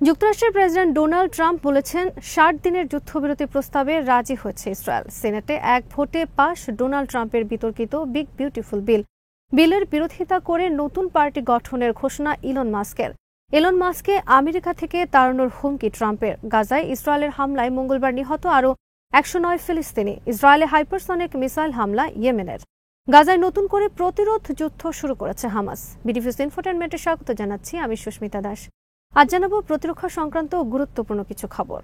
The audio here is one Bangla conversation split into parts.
যুক্তরাষ্ট্রের প্রেসিডেন্ট ডোনাল্ড ট্রাম্প বলেছেন ৬০ দিনের যুদ্ধবিরতি প্রস্তাবে রাজি হয়েছে ইসরায়েল। সেনেটে এক ভোটে পাশ ডোনাল্ড ট্রাম্পের বিতর্কিত বিগ বিউটিফুল বিল। বিলের বিরোধিতা করে নতুন পার্টি গঠনের ঘোষণা ইলন মাস্কের। ইলন মাস্ককে আমেরিকা থেকে তাড়ানোর হুমকি ট্রাম্পের। গাজায় ইসরায়েলের হামলায় মঙ্গলবার নিহত আরও ১০৯ ফিলিস্তিনি। ইসরায়েলে হাইপারসনিক মিসাইল হামলা ইয়েমেনের। গাজায় নতুন করে প্রতিরোধ যুদ্ধ শুরু করেছে হামাস। বিডিভিউজ ইনফোটেনমেন্টে স্বাগত জানাচ্ছি, আমি সুস্মিতা দাস। আজ জানাবো প্রতিরক্ষা সংক্রান্ত গুরুত্বপূর্ণ কিছু খবর।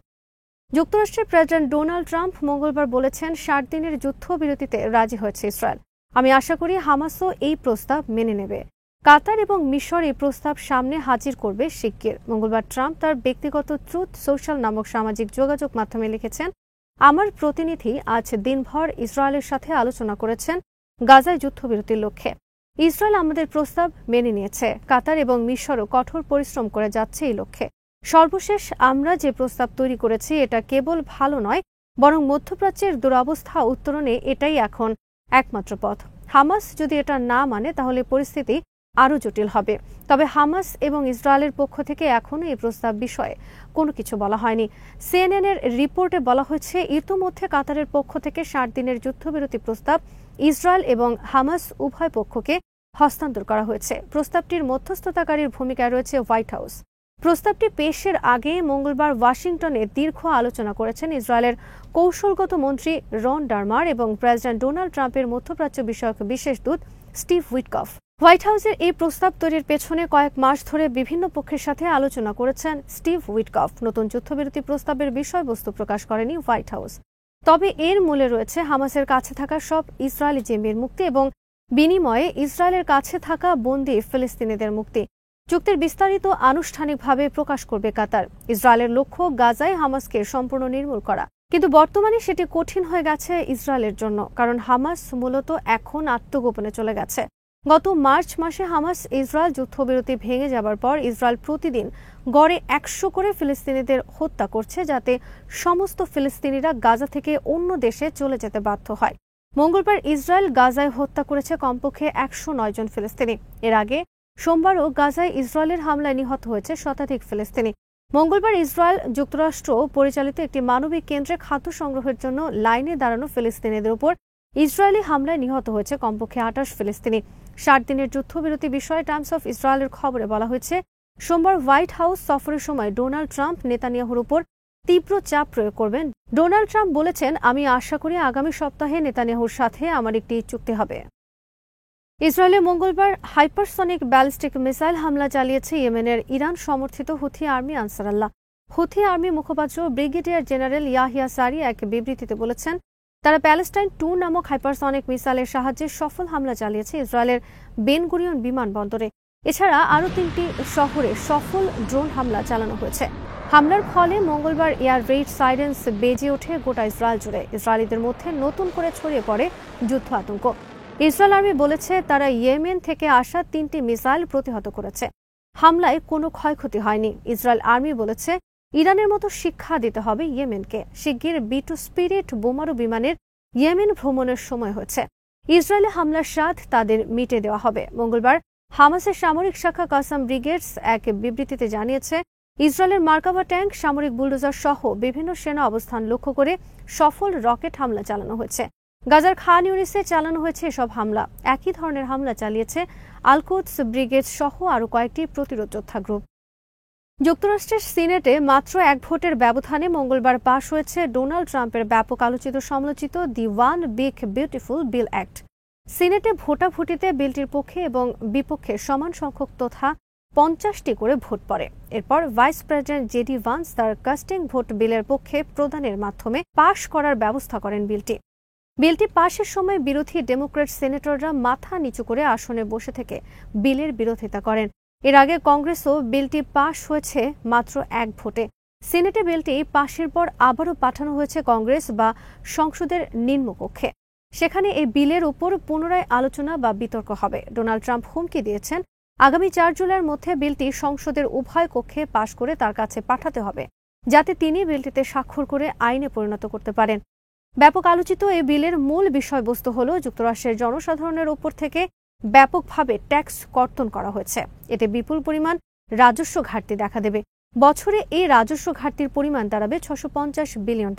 যুক্তরাষ্ট্রের প্রেসিডেন্ট ডোনাল্ড ট্রাম্প মঙ্গলবার বলেছেন ৬০ দিনের যুদ্ধবিরতিতে রাজি হয়েছে ইসরায়েল। আমি আশা করি হামাসও এই প্রস্তাব মেনে নেবে। কাতার এবং মিশর এই প্রস্তাব সামনে হাজির করবে শিগগির। মঙ্গলবার ট্রাম্প তার ব্যক্তিগত ট্রুথ সোশ্যাল নামক সামাজিক যোগাযোগ মাধ্যমে লিখেছেন, আমার প্রতিনিধি আজ দিনভর ইসরায়েলের সাথে আলোচনা করেছেন গাজায় যুদ্ধবিরতির লক্ষ্যে। ইসরায়েল আমাদের প্রস্তাব মেনে নিয়েছে। কাতার এবং মিশরও কঠোর পরিশ্রম করে যাচ্ছে এই লক্ষ্যে। সর্বশেষ আমরা যে প্রস্তাব তৈরি করেছি এটা কেবল ভালো নয়, বরং মধ্যপ্রাচ্যের দুরবস্থা উত্তরণে এটাই এখন একমাত্র পথ। হামাস যদি এটা না মানে তাহলে পরিস্থিতি আরও জটিল হবে। তবে হামাস এবং ইসরায়েলের পক্ষ থেকে এখনও এই প্রস্তাব বিষয়ে কোনো কিছু বলা হয়নি। সিএনএনের রিপোর্টে বলা হয়েছে, ইতোমধ্যে কাতারের পক্ষ থেকে ৬০ দিনের যুদ্ধবিরতি প্রস্তাব ইসরায়েল এবং হামাস উভয় পক্ষকে হস্তান্তর করা হয়েছে। প্রস্তাবটির মধ্যস্থতাকারীর ভূমিকায় রয়েছে হোয়াইট হাউস। প্রস্তাবটি পেশের আগে মঙ্গলবার ওয়াশিংটনে দীর্ঘ আলোচনা করেছেন ইসরায়েলের কৌশলগত মন্ত্রী রন ডারমার এবং প্রেসিডেন্ট ডোনাল্ড ট্রাম্পের মধ্যপ্রাচ্য বিষয়ক বিশেষ দূত স্টিভ উইটকফ। হোয়াইট হাউসের এই প্রস্তাব তৈরির পেছনে কয়েক মাস ধরে বিভিন্ন পক্ষের সাথে আলোচনা করেছেন স্টিভ উইটকফ। নতুন যুদ্ধবিরতি প্রস্তাবের বিষয়বস্তু প্রকাশ করেনি হোয়াইট হাউস। তবে এর মূলে রয়েছে হামাসের কাছে থাকা সব ইসরায়েলি জিম্মির মুক্তি এবং বিনিময়ে ইসরায়েলের কাছে থাকা বন্দী ফিলিস্তিনিদের মুক্তি। চুক্তির বিস্তারিত আনুষ্ঠানিকভাবে প্রকাশ করবে কাতার। ইসরায়েলের লক্ষ্য গাজায় হামাসকে সম্পূর্ণ নির্মূল করা, কিন্তু বর্তমানে সেটি কঠিন হয়ে গেছে ইসরায়েলের জন্য, কারণ হামাস মূলত এখন আত্মগোপনে চলে গেছে। গত মার্চ মাসে হামাস ইসরায়েল যুদ্ধবিরতি ভেঙে যাবার পর ইসরায়েল প্রতিদিন গড়ে ১০০ করে ফিলিস্তিনিদের হত্যা করছে, যাতে সমস্ত ফিলিস্তিনিরা গাজা থেকে অন্য দেশে চলে যেতে বাধ্য হয়। মঙ্গলবার ইসরায়েল গাজায় হত্যা করেছে কমপক্ষে ১০৯ জন ফিলিস্তিনি। এর আগে সোমবারও গাজায় ইসরায়েলের হামলায় নিহত হয়েছে শতাধিক ফিলিস্তিনি। মঙ্গলবার ইসরায়েল যুক্তরাষ্ট্র পরিচালিত একটি মানবিক কেন্দ্রে খাদ্য সংগ্রহের জন্য লাইনে দাঁড়ানো ফিলিস্তিনিদের উপর ইসরায়েলি হামলায় নিহত হয়েছে কমপক্ষে ২৮ ফিলিস্তিনি। ৬০ দিনের যুদ্ধবিরতি বিষয়ে টাইমস অফ ইসরায়েলের খবরে বলা হয়েছে, সোমবার হোয়াইট হাউস সফরের সময় ডোনাল্ড ট্রাম্প নেতানিয়াহুর উপর তীব্র চাপ প্রয়োগ করবেন। ডোনাল্ড ট্রাম্প বলেছেন, আমি আশা করি আগামী সপ্তাহে নেতানিয়াহুর সাথে আমার একটি চুক্তি হবে। ইসরায়েলে মঙ্গলবার হাইপারসনিক ব্যালিস্টিক মিসাইল হামলা চালিয়েছে ইয়েমেনের ইরান সমর্থিত হুথি আর্মি আনসারাল্লাহ। হুথি আর্মি মুখপাত্র ব্রিগেডিয়ার জেনারেল ইয়াহিয়া সারি এক বিবৃতিতে বলেছেন, তারা প্যালেস্টাইন ২ নামক হাইপারসনিক মিসাইলের সাহায্যে সফল হামলা চালিয়েছে ইসরায়েলের বেন গুরিয়ন বিমানবন্দরে। এছাড়া আরও ৩টি শহরে সফল ড্রোন হামলা চালানো হয়েছে। হামলার ফলে মঙ্গলবার এয়ার রেইড সাইরেন্স বেজে ওঠে গোটা ইসরায়েল জুড়ে। ইসরায়েলিদের মধ্যে নতুন করে ছড়িয়ে পড়ে যুদ্ধ আতঙ্ক। ইসরায়েল আর্মি বলেছে, তারা ইয়েমেন থেকে আসা ৩টি মিসাইল প্রতিহত করেছে। হামলায় কোনো ক্ষয়ক্ষতি হয়নি। ইসরায়েল আর্মি বলেছে, ইরানের মতো শিক্ষা দিতে হবে ইয়েমেনকে। শিগগির B2 স্পিরিট বোমারু বিমানের ইয়েমেন ভ্রমণের সময় হয়েছে। ইসরায়েলে হামলার স্বাদ তাদের মিটে দেওয়া হবে। মঙ্গলবার হামাসের সামরিক শাখা কাসাম ব্রিগেডস এক বিবৃতিতে জানিয়েছে, ইসরায়েলের মার্কাভা ট্যাঙ্ক, সামরিক বুলডোজার সহ বিভিন্ন সেনা অবস্থান লক্ষ্য করে সফল রকেট হামলা চালানো হয়েছে। গাজার খান ইউনিসে চালানো হয়েছে এসব হামলা। একই ধরনের হামলা চালিয়েছে আল-কুদস ব্রিগেড সহ আরও কয়েকটি প্রতিরোধ যোদ্ধা গ্রুপ। যুক্তরাষ্ট্রের সিনেটে মাত্র এক ভোটের ব্যবধানে মঙ্গলবার পাশ হয়েছে ডোনাল্ড ট্রাম্পের ব্যাপক আলোচিত সমালোচিত the one big beautiful bill act. সিনেটে ভোটাভুটিতে বিলটির পক্ষে এবং বিপক্ষে সমান সংখ্যক তথা ৫০টি করে ভোট পড়ে। এরপর ভাইস প্রেসিডেন্ট জেডি ভান্স তার কাস্টিং ভোট বিলের পক্ষে প্রদানের মাধ্যমে পাশ করার ব্যবস্থা করেন বিলটি পাশের সময় বিরোধী ডেমোক্র্যাট সেনেটররা মাথা নিচু করে আসনে বসে থেকে বিলের বিরোধিতা করেন। এর আগে কংগ্রেসও বিলটি পাশ হয়েছে মাত্র এক ভোটে। সিনেটে বিলটি পাশের পর আবারও পাঠানো হয়েছে কংগ্রেস বা সংসদের নিম্নকক্ষে। সেখানে এই বিলের উপর পুনরায় আলোচনা বা বিতর্ক হবে। ডোনাল্ড ট্রাম্প হুমকি দিয়েছেন, আগামী ৪ জুলাইয়ের মধ্যে বিলটি সংসদের উভয় কক্ষে পাশ করে তার কাছে পাঠাতে হবে, যাতে তিনি বিলটিতে স্বাক্ষর করে আইনে পরিণত করতে পারেন। ব্যাপক আলোচিত এই বিলের মূল বিষয়বস্তু হল, যুক্তরাষ্ট্রের জনসাধারণের উপর থেকে ব্যাপকভাবে ট্যাক্স কর্তন করা হয়েছে। এতে বিপুল পরিমাণ রাজস্ব ঘাটতি দেখা দেবে। বছরে এই রাজস্ব ঘাটতির পরিমাণ দাঁড়াবে $650 বিলিয়ন।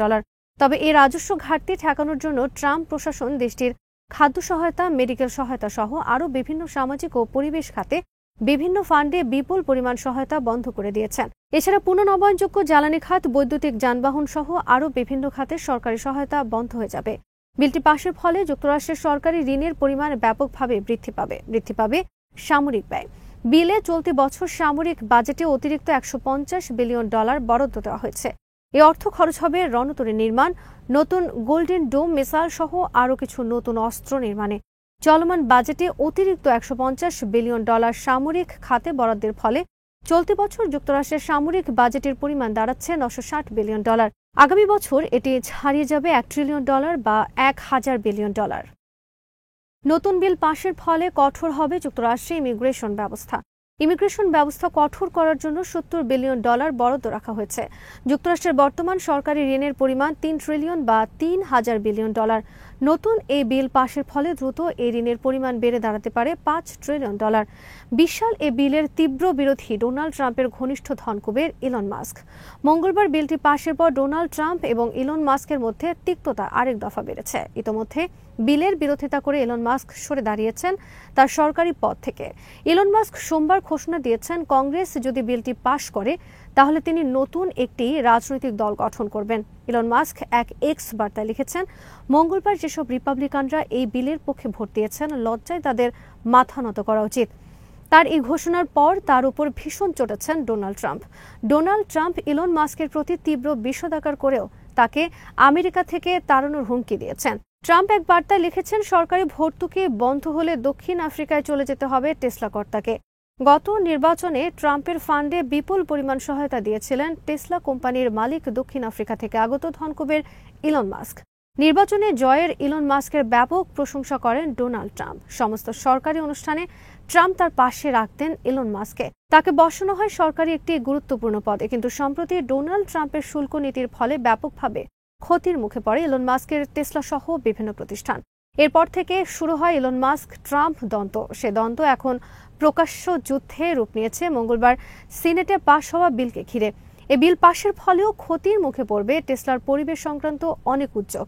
তবে এই রাজস্ব ঘাটতি ঠেকানোর জন্য ট্রাম্প প্রশাসন দেশটির খাদ্য সহায়তা, মেডিকেল সহায়তা সহ আরও বিভিন্ন সামাজিক ও পরিবেশ খাতে বিভিন্ন ফান্ডে বিপুল পরিমাণ সহায়তা বন্ধ করে দিয়েছেন। এছাড়া পুনর্নবায়নযোগ্য জ্বালানি খাত, বৈদ্যুতিক যানবাহন সহ আরও বিভিন্ন খাতে সরকারি সহায়তা বন্ধ হয়ে যাবে। বিলটি পাশের ফলে যুক্তরাষ্ট্রের সরকারি ঋণের পরিমাণ ব্যাপকভাবে বৃদ্ধি পাবে সামরিক ব্যয়। বিলে চলতি বছর সামরিক বাজেটে অতিরিক্ত $150 বিলিয়ন বরাদ্দ দেওয়া হয়েছে। এই অর্থ খরচ হবে রণতরী নির্মাণ, নতুন গোল্ডেন ডোম মিসাইল সহ আরও কিছু নতুন অস্ত্র নির্মাণে। চলমান বাজেটে অতিরিক্ত $150 বিলিয়ন সামরিক খাতে বরাদ্দের ফলে চলতি বছর যুক্তরাষ্ট্রের সামরিক বাজেটের পরিমাণ দাঁড়াচ্ছে $960 বিলিয়ন। আগামী বছর এটি ছাড়িয়ে যাবে $1 ট্রিলিয়ন বা $1000 বিলিয়ন। নতুন বিল পাশের ফলে কঠোর হবে যুক্তরাষ্ট্রে ইমিগ্রেশন ব্যবস্থা কঠোর করার জন্য $70 বিলিয়ন বরাদ্দ রাখা হয়েছে। যুক্তরাষ্ট্রের বর্তমান সরকারি ঋণের পরিমাণ $3 ট্রিলিয়ন বা $3000 বিলিয়ন। নতুন এই বিল পাশের ফলে দ্রুত এই ঋণের পরিমাণ বেড়ে দাঁড়াতে পারে $5 ট্রিলিয়ন। বিশাল এ বিলের তীব্র বিরোধী ডোনাল্ড ট্রাম্পের ঘনিষ্ঠ ধনকুবের ইলন মাস্ক। মঙ্গলবার বিলটি পাশের পর ডোনাল্ড ট্রাম্প এবং ইলন মাস্কের মধ্যে তিক্ততা আরেক দফা বেড়েছে। ইতোমধ্যে বিলের বিরোধিতা করে ইলন মাস্ক সরে দাঁড়িয়েছেন তার সরকারি পদ থেকে। ইলন মাস্ক সোমবার ঘোষণা দিয়েছেন, কংগ্রেস যদি বিলটি পাশ করে তাহলে তিনি নতুন একটি রাজনৈতিক দল গঠন করবেন। ইলন মাস্ক এক এক্স বার্তায় লিখেছেন, মঙ্গলবার যেসব রিপাবলিকানরা এই বিলের পক্ষে ভোট দিয়েছেন, লজ্জায় তাদের মাথা নত করা উচিত। তার এই ঘোষণার পর তার উপর ভীষণ চটেছেন ডোনাল্ড ট্রাম্প ইলন মাস্কের প্রতি তীব্র বিষোদাগার করেও তাকে আমেরিকা থেকে তাড়ানোর হুমকি দিয়েছেন। ট্রাম্প এক বার্তায় লিখেছেন, সরকারি ভর্তুকি বন্ধ হলে দক্ষিণ আফ্রিকায় চলে যেতে হবে টেসলা কর্তাকে। গত নির্বাচনে ট্রাম্পের ফান্ডে বিপুল পরিমাণ সহায়তা দিয়েছিলেন টেসলা কোম্পানির মালিক দক্ষিণ আফ্রিকা থেকে আগত ধনকুবের ইলন মাস্ক। নির্বাচনে জয়ের ইলন মাস্কের ব্যাপক প্রশংসা করেন ডোনাল্ড ট্রাম্প। সমস্ত সরকারি অনুষ্ঠানে ট্রাম্প তার পাশে রাখতেন ইলন মাস্ককে। তাকে বসানো হয় সরকারি একটি গুরুত্বপূর্ণ পদে, কিন্তু সম্প্রতি ডোনাল্ড ট্রাম্পের শুল্ক নীতির ফলে ব্যাপকভাবে ক্ষতির মুখে পড়ে ইলন মাস্কের টেসলা সহ বিভিন্ন প্রতিষ্ঠান। এরপর থেকে শুরু হয় ইলন মাস্ক ট্রাম্প দ্বন্দ্ব। সে দ্বন্দ্ব এখন প্রকাশ্য যুদ্ধে রূপ নিয়েছে মঙ্গলবার সিনেটে পাশ হওয়া বিলকে ঘিরে। এ বিল পাশের ফলেও ক্ষতির মুখে পড়বে টেসলার পরিবেশ সংক্রান্ত অনেক উদ্যোগ।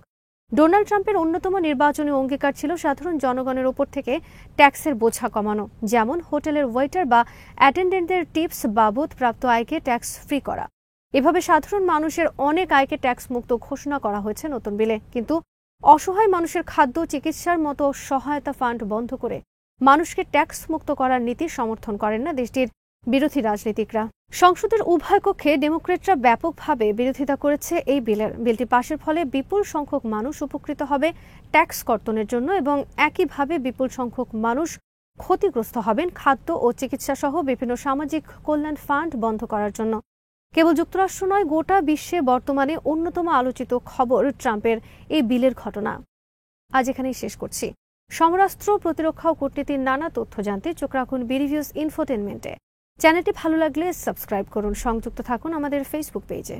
ডোনাল্ড ট্রাম্পের অন্যতম নির্বাচনী অঙ্গীকার ছিল সাধারণ জনগণের ওপর থেকে ট্যাক্সের বোঝা কমানো, যেমন হোটেলের ওয়েটার বা অ্যাটেন্ডেন্টদের টিপস বাবদ প্রাপ্ত আয়কে ট্যাক্স ফ্রি করা। এভাবে সাধারণ মানুষের অনেক আয়কে ট্যাক্স মুক্ত ঘোষণা করা হয়েছে নতুন বিলে। কিন্তু অসহায় মানুষের খাদ্য, চিকিৎসার মতো সহায়তা ফান্ড বন্ধ করে মানুষকে ট্যাক্স মুক্ত করার নীতি সমর্থন করেন না দেশটির বিরোধী রাজনীতিকরা। সংসদের উভয় কক্ষে ডেমোক্রেটরা ব্যাপকভাবে বিরোধিতা করেছে এই বিলটি পাশের ফলে বিপুল সংখ্যক মানুষ উপকৃত হবে ট্যাক্স কর্তনের জন্য এবং একইভাবে বিপুল সংখ্যক মানুষ ক্ষতিগ্রস্ত হবেন খাদ্য ও চিকিৎসা সহ বিভিন্ন সামাজিক কল্যাণ ফান্ড বন্ধ করার জন্য। কেবল যুক্তরাষ্ট্র নয়, গোটা বিশ্বে বর্তমানে অন্যতম আলোচিত খবর ট্রাম্পের এই বিলের ঘটনা। আজ এখানেই শেষ করছি। সমরাস্ত্র, প্রতিরক্ষা ও কূটনীতির নানা তথ্য জানতে চোখ রাখুন বিডিভিউজ ইনফোটেনমেন্টে। চ্যানেলটি ভালো লাগলে সাবস্ক্রাইব করুন, সংযুক্ত থাকুন আমাদের ফেসবুক পেজে।